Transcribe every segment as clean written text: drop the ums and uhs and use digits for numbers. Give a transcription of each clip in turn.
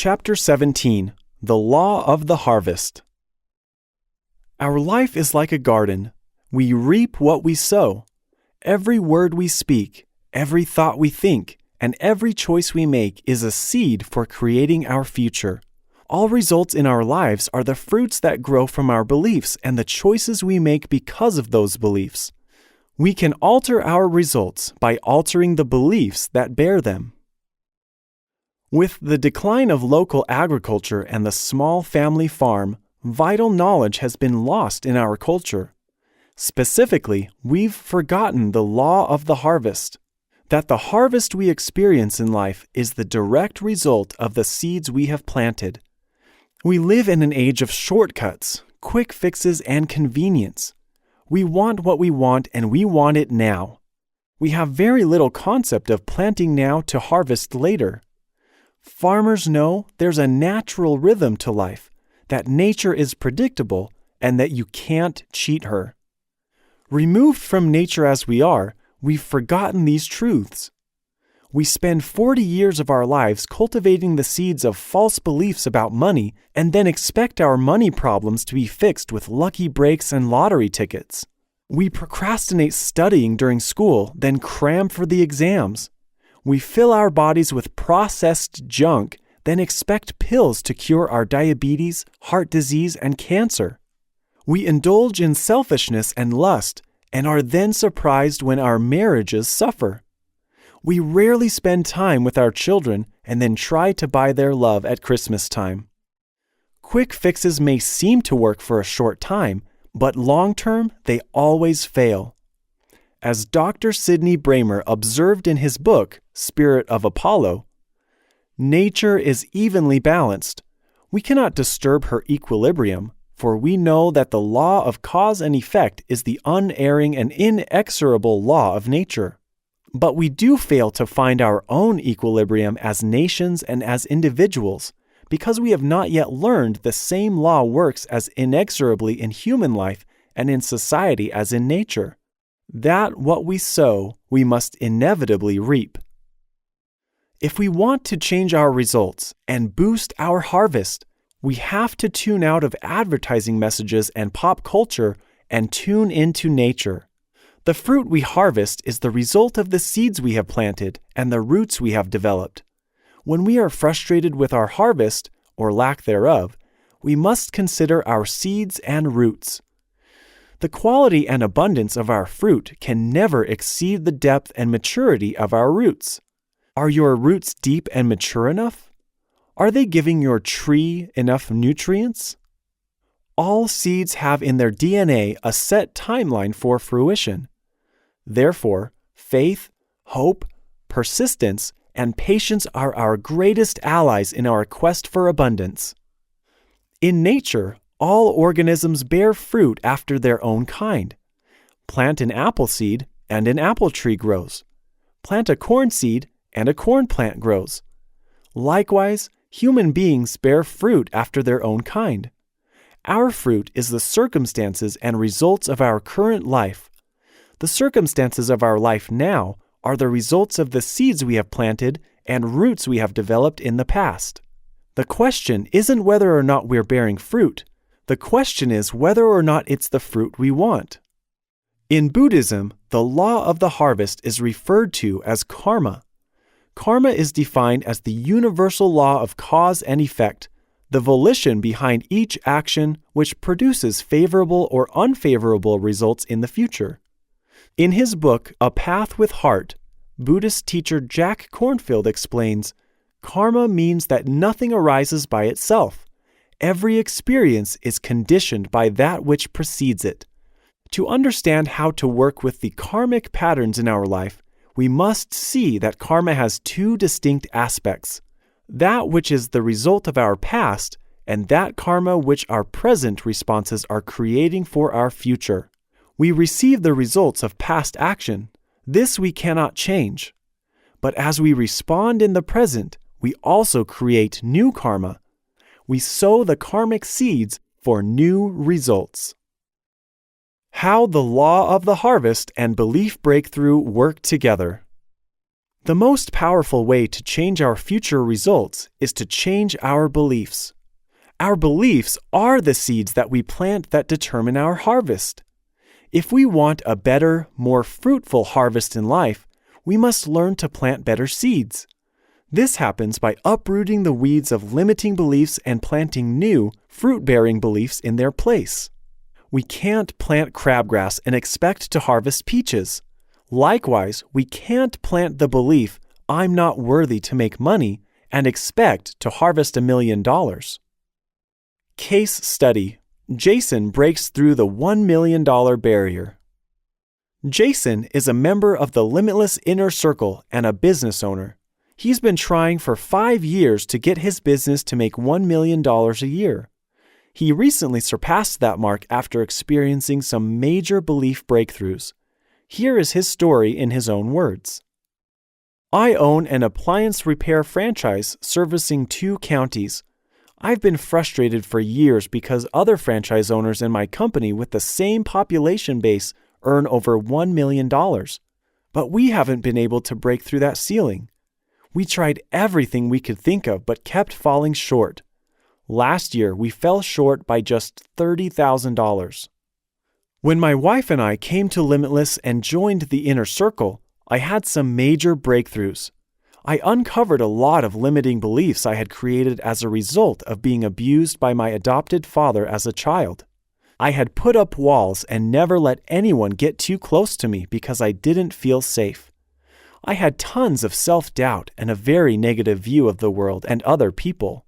Chapter 17, The Law of the Harvest. Our life is like a garden. We reap what we sow. Every word we speak, every thought we think, and every choice we make is a seed for creating our future. All results in our lives are the fruits that grow from our beliefs and the choices we make because of those beliefs. We can alter our results by altering the beliefs that bear them. With the decline of local agriculture and the small family farm, vital knowledge has been lost in our culture. Specifically, we've forgotten the law of the harvest, that the harvest we experience in life is the direct result of the seeds we have planted. We live in an age of shortcuts, quick fixes, and convenience. We want what we want, and we want it now. We have very little concept of planting now to harvest later. Farmers know there's a natural rhythm to life, that nature is predictable, and that you can't cheat her. Removed from nature as we are, we've forgotten these truths. We spend 40 years of our lives cultivating the seeds of false beliefs about money and then expect our money problems to be fixed with lucky breaks and lottery tickets. We procrastinate studying during school, then cram for the exams. We fill our bodies with processed junk, then expect pills to cure our diabetes, heart disease, and cancer. We indulge in selfishness and lust, and are then surprised when our marriages suffer. We rarely spend time with our children and then try to buy their love at Christmas time. Quick fixes may seem to work for a short time, but long-term, they always fail. As Dr. Sidney Bramer observed in his book, Spirit of Apollo, nature is evenly balanced. We cannot disturb her equilibrium, for we know that the law of cause and effect is the unerring and inexorable law of nature. But we do fail to find our own equilibrium as nations and as individuals, because we have not yet learned the same law works as inexorably in human life and in society as in nature. That what we sow, we must inevitably reap. If we want to change our results and boost our harvest, we have to tune out of advertising messages and pop culture and tune into nature. The fruit we harvest is the result of the seeds we have planted and the roots we have developed. When we are frustrated with our harvest, or lack thereof, we must consider our seeds and roots. The quality and abundance of our fruit can never exceed the depth and maturity of our roots. Are your roots deep and mature enough? Are they giving your tree enough nutrients? All seeds have in their DNA a set timeline for fruition. Therefore, faith, hope, persistence, and patience are our greatest allies in our quest for abundance. In nature, all organisms bear fruit after their own kind. Plant an apple seed, and an apple tree grows. Plant a corn seed, and a corn plant grows. Likewise, human beings bear fruit after their own kind. Our fruit is the circumstances and results of our current life. The circumstances of our life now are the results of the seeds we have planted and roots we have developed in the past. The question isn't whether or not we're bearing fruit. The question is whether or not it's the fruit we want. In Buddhism, the law of the harvest is referred to as karma. Karma is defined as the universal law of cause and effect, the volition behind each action which produces favorable or unfavorable results in the future. In his book, A Path with Heart, Buddhist teacher Jack Kornfield explains, karma means that nothing arises by itself. Every experience is conditioned by that which precedes it. To understand how to work with the karmic patterns in our life, we must see that karma has two distinct aspects: that which is the result of our past, and that karma which our present responses are creating for our future. We receive the results of past action. This we cannot change. But as we respond in the present, we also create new karma. We sow the karmic seeds for new results. How the law of the harvest and belief breakthrough work together. The most powerful way to change our future results is to change our beliefs. Our beliefs are the seeds that we plant that determine our harvest. If we want a better, more fruitful harvest in life, we must learn to plant better seeds. This happens by uprooting the weeds of limiting beliefs and planting new, fruit-bearing beliefs in their place. We can't plant crabgrass and expect to harvest peaches. Likewise, we can't plant the belief, "I'm not worthy to make money," and expect to harvest $1 million. Case study: Jason breaks through the $1 million barrier. Jason is a member of the Limitless Inner Circle and a business owner. He's been trying for 5 years to get his business to make $1 million a year. He recently surpassed that mark after experiencing some major belief breakthroughs. Here is his story in his own words. I own an appliance repair franchise servicing 2 counties. I've been frustrated for years because other franchise owners in my company with the same population base earn over $1 million. But we haven't been able to break through that ceiling. We tried everything we could think of but kept falling short. Last year, we fell short by just $30,000. When my wife and I came to Limitless and joined the Inner Circle, I had some major breakthroughs. I uncovered a lot of limiting beliefs I had created as a result of being abused by my adopted father as a child. I had put up walls and never let anyone get too close to me because I didn't feel safe. I had tons of self-doubt and a very negative view of the world and other people.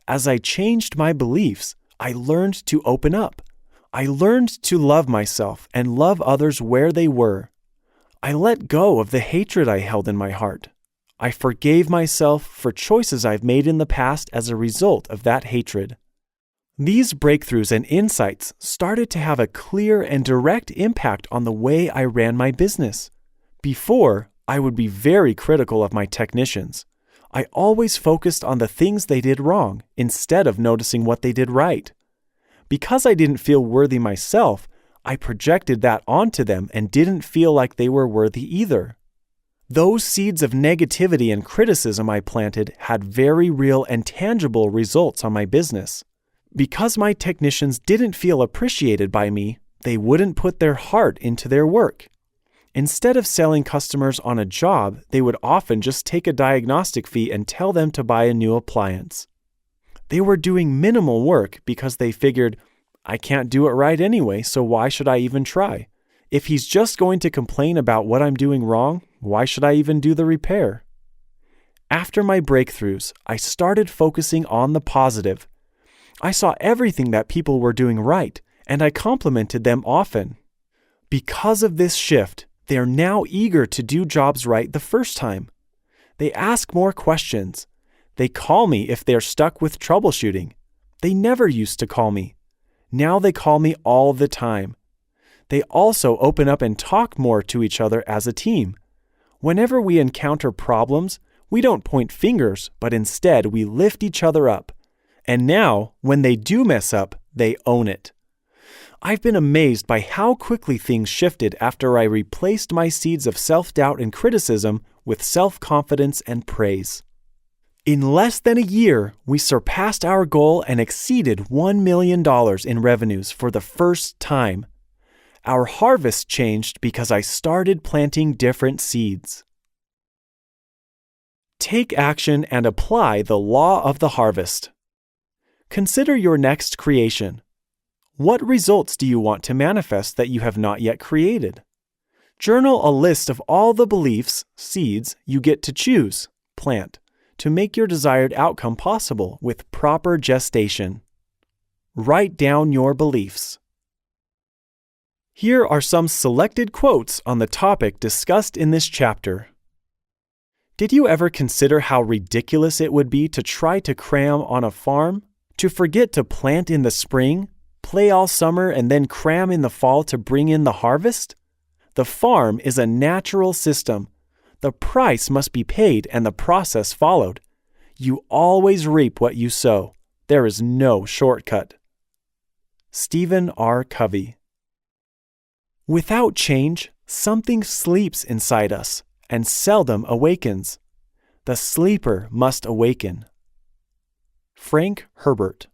As I changed my beliefs, I learned to open up. I learned to love myself and love others where they were. I let go of the hatred I held in my heart. I forgave myself for choices I've made in the past as a result of that hatred. These breakthroughs and insights started to have a clear and direct impact on the way I ran my business. Before, I would be very critical of my technicians. I always focused on the things they did wrong instead of noticing what they did right. Because I didn't feel worthy myself, I projected that onto them and didn't feel like they were worthy either. Those seeds of negativity and criticism I planted had very real and tangible results on my business. Because my technicians didn't feel appreciated by me, they wouldn't put their heart into their work. Instead of selling customers on a job, they would often just take a diagnostic fee and tell them to buy a new appliance. They were doing minimal work because they figured, I can't do it right anyway, so why should I even try? If he's just going to complain about what I'm doing wrong, why should I even do the repair? After my breakthroughs, I started focusing on the positive. I saw everything that people were doing right, and I complimented them often. Because of this shift, they are now eager to do jobs right the first time. They ask more questions. They call me if they're stuck with troubleshooting. They never used to call me. Now they call me all the time. They also open up and talk more to each other as a team. Whenever we encounter problems, we don't point fingers, but instead we lift each other up. And now, when they do mess up, they own it. I've been amazed by how quickly things shifted after I replaced my seeds of self-doubt and criticism with self-confidence and praise. In less than a year, we surpassed our goal and exceeded $1 million in revenues for the first time. Our harvest changed because I started planting different seeds. Take action and apply the law of the harvest. Consider your next creation. What results do you want to manifest that you have not yet created? Journal a list of all the beliefs, seeds, you get to choose, plant, to make your desired outcome possible with proper gestation. Write down your beliefs. Here are some selected quotes on the topic discussed in this chapter. Did you ever consider how ridiculous it would be to try to cram on a farm? To forget to plant in the spring, play all summer, and then cram in the fall to bring in the harvest? The farm is a natural system. The price must be paid and the process followed. You always reap what you sow. There is no shortcut. Stephen R. Covey. Without change, something sleeps inside us. and seldom awakens. The sleeper must awaken. Frank Herbert.